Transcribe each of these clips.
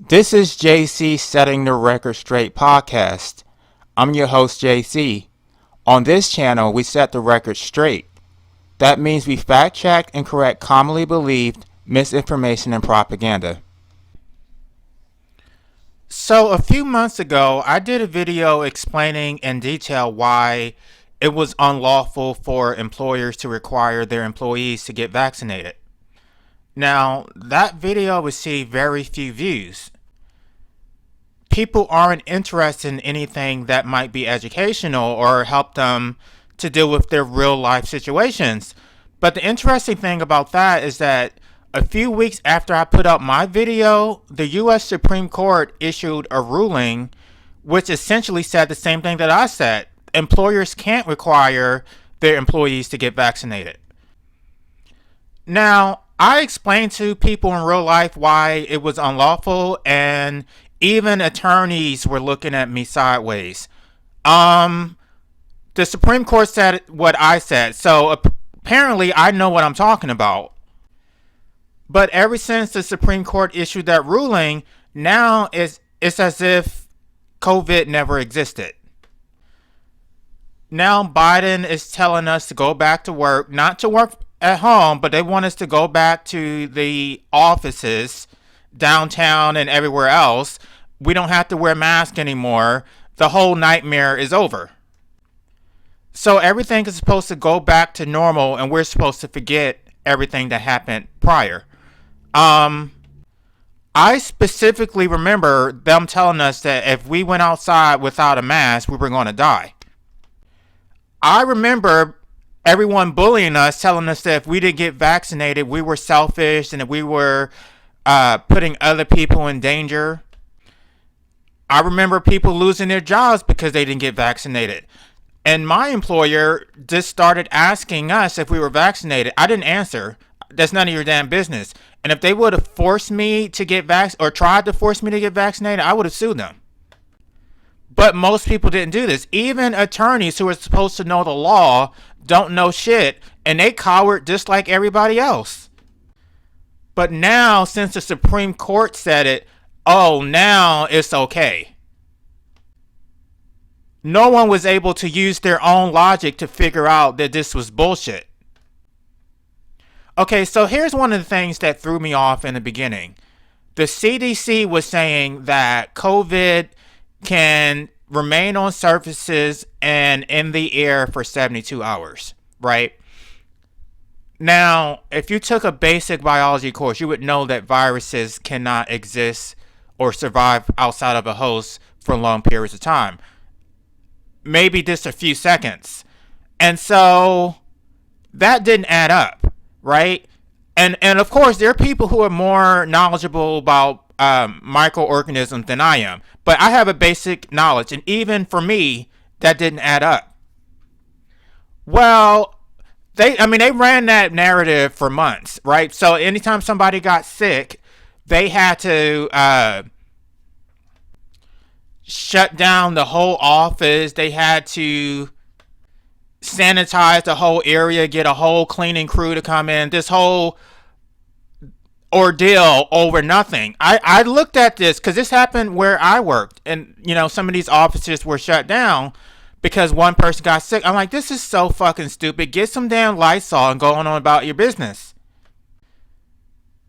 This is JC Setting the Record Straight podcast. I'm your host, JC. On this channel, we set the record straight. That means we fact check and correct commonly believed misinformation and propaganda. So a few months ago, I did a video explaining in detail why it was unlawful for employers to require their employees to get vaccinated. Now, that video received very few views. People aren't interested in anything that might be educational or help them to deal with their real life situations. But the interesting thing about that is that a few weeks after I put up my video, the U.S. Supreme Court issued a ruling which essentially said the same thing that I said. Employers can't require their employees to get vaccinated. Now, I explained to people in real life why it was unlawful, and even attorneys were looking at me sideways. The Supreme Court said what I said, so apparently I know what I'm talking about. But ever since the Supreme Court issued that ruling, now it's as if COVID never existed. Now Biden is telling us to go back to work, not to work at home, but they want us to go back to the offices downtown and everywhere else. We don't have to wear masks anymore. The whole nightmare is over. So everything is supposed to go back to normal, and we're supposed to forget everything that happened prior. I specifically remember them telling us that if we went outside without a mask, we were going to die. I remember everyone bullying us, telling us that if we didn't get vaccinated, we were selfish and that we were putting other people in danger. I remember people losing their jobs because they didn't get vaccinated. And my employer just started asking us if we were vaccinated. I didn't answer. That's none of your damn business. And if they would have forced me to get vaccinated or tried to force me to get vaccinated, I would have sued them. But most people didn't do this. Even attorneys who are supposed to know the law don't know shit, and they cowered just like everybody else. But now, since the Supreme Court said it, now it's okay. No one was able to use their own logic to figure out that this was bullshit. Okay, so here's one of the things that threw me off in the beginning. The CDC was saying that COVID can remain on surfaces and in the air for 72 hours, right? Now, if you took a basic biology course, you would know that viruses cannot exist or survive outside of a host for long periods of time. Maybe just a few seconds. And so that didn't add up, right? And of course, there are people who are more knowledgeable about microorganisms than I am. But I have a basic knowledge. And even for me, that didn't add up. Well, they ran that narrative for months, right? So anytime somebody got sick, they had to shut down the whole office. They had to sanitize the whole area, get a whole cleaning crew to come in. This whole ordeal over nothing. I looked at this because this happened where I worked, and some of these offices were shut down because one person got sick. I'm like, this is so fucking stupid. Get some damn Lysol and go on about your business.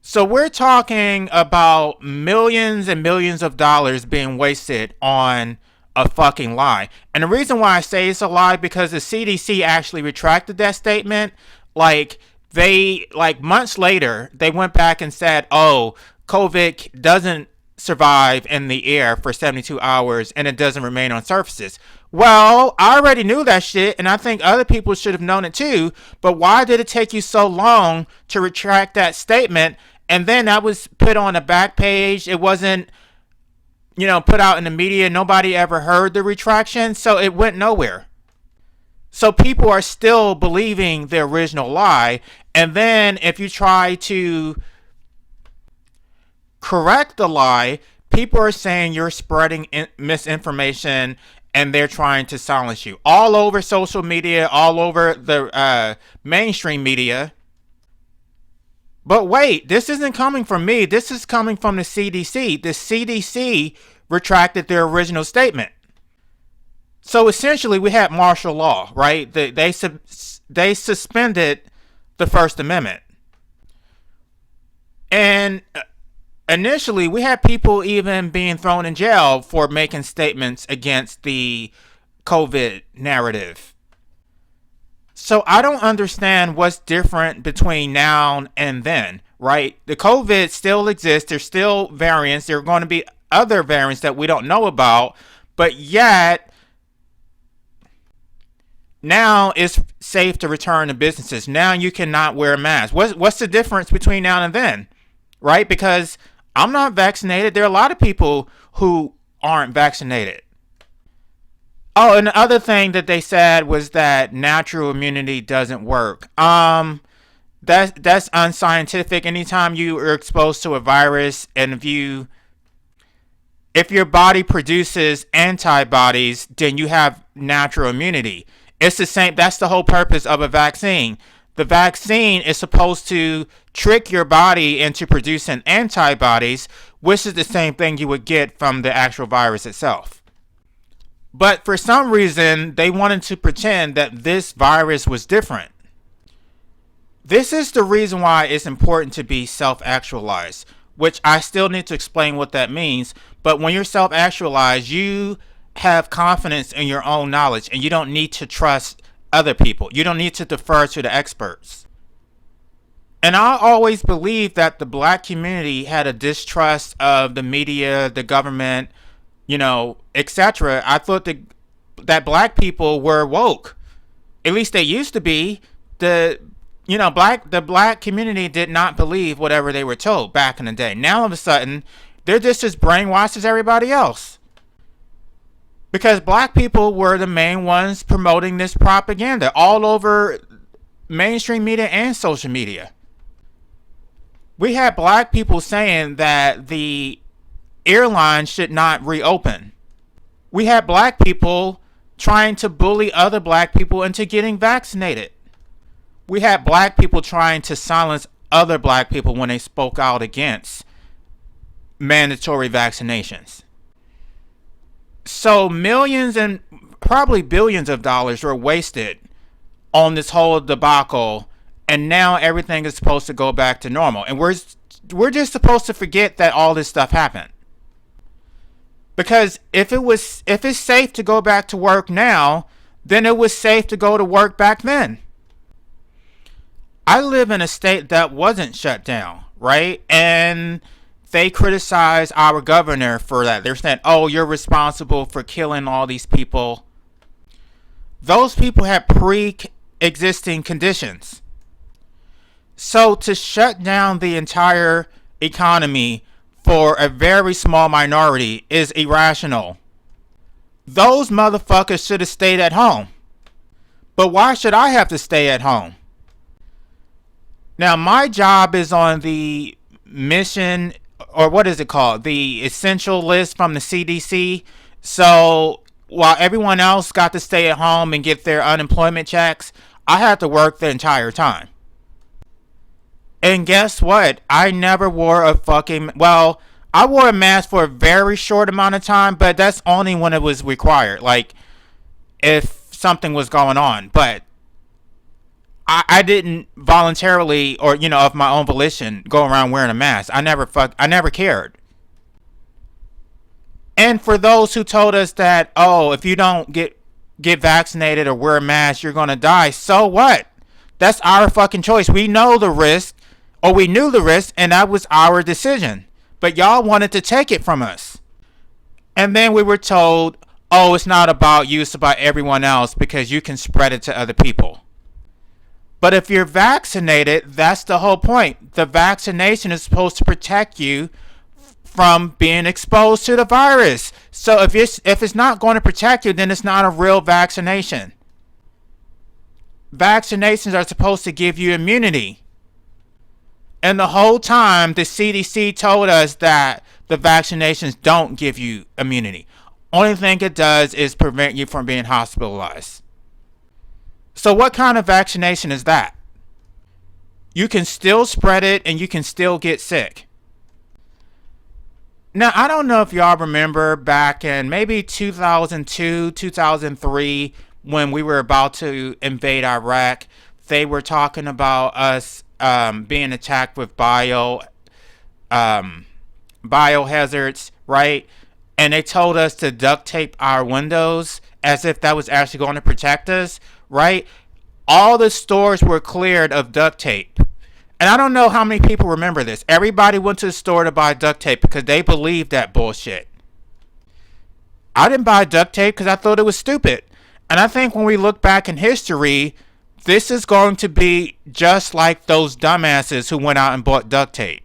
So we're talking about millions and millions of dollars being wasted on a fucking lie. And the reason why I say it's a lie because the CDC actually retracted that statement. Months later, they went back and said, COVID doesn't survive in the air for 72 hours and it doesn't remain on surfaces. Well, I already knew that shit, and I think other people should have known it too, but why did it take you so long to retract that statement? And then that was put on a back page. It wasn't, put out in the media. Nobody ever heard the retraction, so it went nowhere. So people are still believing the original lie, and then if you try to correct the lie, people are saying you're spreading misinformation and they're trying to silence you. All over social media, all over the mainstream media. But wait, this isn't coming from me. This is coming from the CDC. The CDC retracted their original statement. So essentially, we had martial law, right? They suspended the First Amendment. And initially, we had people even being thrown in jail for making statements against the COVID narrative. So I don't understand what's different between now and then, right? The COVID still exists. There's still variants. There are going to be other variants that we don't know about, but yet now it's safe to return to businesses. Now you cannot wear a mask. What's the difference between now and then, right? Because I'm not vaccinated. There are a lot of people who aren't vaccinated. Oh, and the other thing that they said was that natural immunity doesn't work. That's unscientific. Anytime you are exposed to a virus, and if your body produces antibodies, then you have natural immunity. It's the same. That's the whole purpose of a vaccine. The vaccine is supposed to trick your body into producing antibodies, which is the same thing you would get from the actual virus itself. But for some reason, they wanted to pretend that this virus was different. This is the reason why it's important to be self-actualized, which I still need to explain what that means. But when you're self-actualized, you have confidence in your own knowledge, and you don't need to trust other people. You don't need to defer to the experts. And I always believed that the black community had a distrust of the media, the government, etc. I thought that black people were woke. At least they used to be. The black community did not believe whatever they were told back in the day. Now all of a sudden, they're just as brainwashed as everybody else. Because black people were the main ones promoting this propaganda all over mainstream media and social media. We had black people saying that the airlines should not reopen. We had black people trying to bully other black people into getting vaccinated. We had black people trying to silence other black people when they spoke out against mandatory vaccinations. So millions and probably billions of dollars were wasted on this whole debacle, and now everything is supposed to go back to normal. And we're just supposed to forget that all this stuff happened. Because if it's safe to go back to work now, then it was safe to go to work back then. I live in a state that wasn't shut down, right? And they criticize our governor for that. They're saying, oh, you're responsible for killing all these people. Those people had pre-existing conditions. So to shut down the entire economy for a very small minority is irrational. Those motherfuckers should have stayed at home. But why should I have to stay at home? Now, my job is on the mission, or what is it called? The essential list from the CDC. So while everyone else got to stay at home and get their unemployment checks, I had to work the entire time. And guess what? I never wore I wore a mask for a very short amount of time, but that's only when it was required. Like, if something was going on. But I didn't voluntarily or, of my own volition go around wearing a mask. I never cared. And for those who told us that, oh, if you don't get vaccinated or wear a mask, you're going to die. So what? That's our fucking choice. We know the risk, or we knew the risk, and that was our decision. But y'all wanted to take it from us. And then we were told, oh, it's not about you, it's about everyone else because you can spread it to other people. But if you're vaccinated, that's the whole point. The vaccination is supposed to protect you from being exposed to the virus. So if it's not going to protect you, then it's not a real vaccination. Vaccinations are supposed to give you immunity. And the whole time, the CDC told us that the vaccinations don't give you immunity. Only thing it does is prevent you from being hospitalized. So what kind of vaccination is that? You can still spread it and you can still get sick. Now, I don't know if y'all remember back in maybe 2002, 2003, when we were about to invade Iraq, they were talking about us being attacked with biohazards, right? And they told us to duct tape our windows as if that was actually going to protect us, right? All the stores were cleared of duct tape. And I don't know how many people remember this. Everybody went to the store to buy duct tape because they believed that bullshit. I didn't buy duct tape because I thought it was stupid. And I think when we look back in history, this is going to be just like those dumbasses who went out and bought duct tape.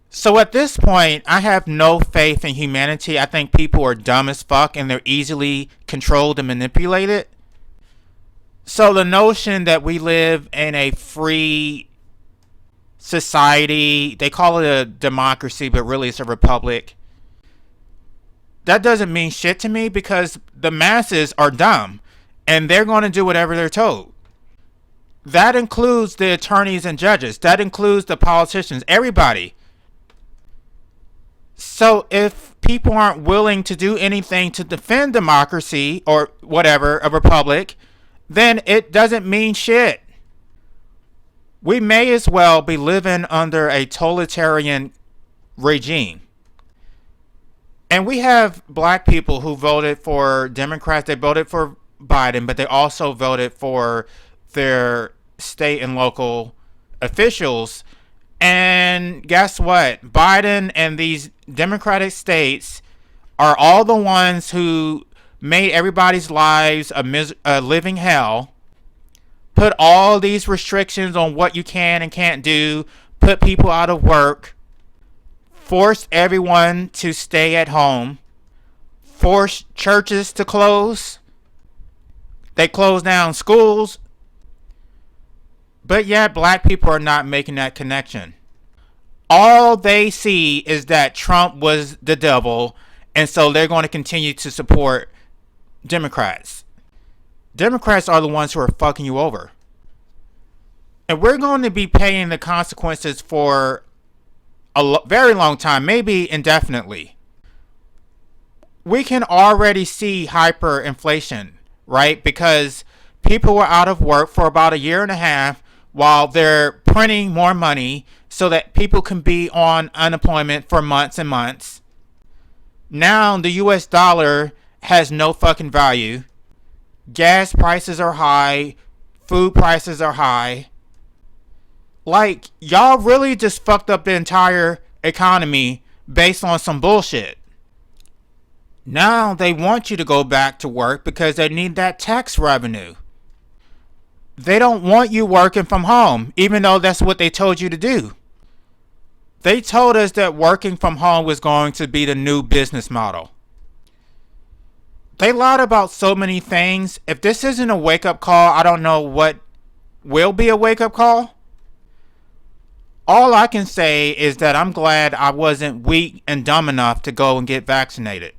So at this point, I have no faith in humanity. I think people are dumb as fuck and they're easily controlled and manipulated. So the notion that we live in a free society, they call it a democracy, but really it's a republic. That doesn't mean shit to me because the masses are dumb and they're going to do whatever they're told. That includes the attorneys and judges. That includes the politicians, everybody. So if people aren't willing to do anything to defend democracy or whatever, a republic, then it doesn't mean shit. We may as well be living under a totalitarian regime. And we have black people who voted for Democrats. They voted for Biden, but they also voted for their state and local officials. And guess what? Biden and these Democratic states are all the ones who made everybody's lives a living hell, put all these restrictions on what you can and can't do, put people out of work, forced everyone to stay at home, forced churches to close. They closed down schools. But yet black people are not making that connection. All they see is that Trump was the devil, and so they're going to continue to support Democrats. Democrats are the ones who are fucking you over. And we're going to be paying the consequences for a very long time, maybe indefinitely. We can already see hyperinflation, right? Because people were out of work for about a year and a half while they're printing more money so that people can be on unemployment for months and months. Now the US dollar has no fucking value. Gas prices are high. Food prices are high. Like, y'all really just fucked up the entire economy based on some bullshit. Now they want you to go back to work because they need that tax revenue. They don't want you working from home, even though that's what they told you to do. They told us that working from home was going to be the new business model. They lied about so many things. If this isn't a wake-up call, I don't know what will be a wake-up call. All I can say is that I'm glad I wasn't weak and dumb enough to go and get vaccinated.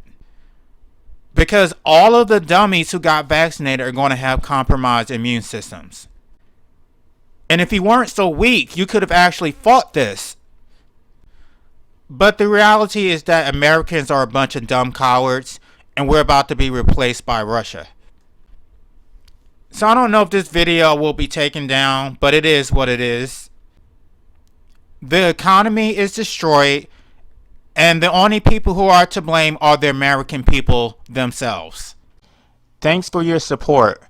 Because all of the dummies who got vaccinated are going to have compromised immune systems. And if you weren't so weak, you could have actually fought this. But the reality is that Americans are a bunch of dumb cowards, and we're about to be replaced by Russia. So I don't know if this video will be taken down, but it is what it is. The economy is destroyed, and the only people who are to blame are the American people themselves. Thanks for your support.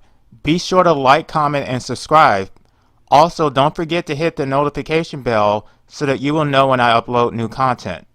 Be sure to like, comment, and subscribe. Also, don't forget to hit the notification bell so that you will know when I upload new content.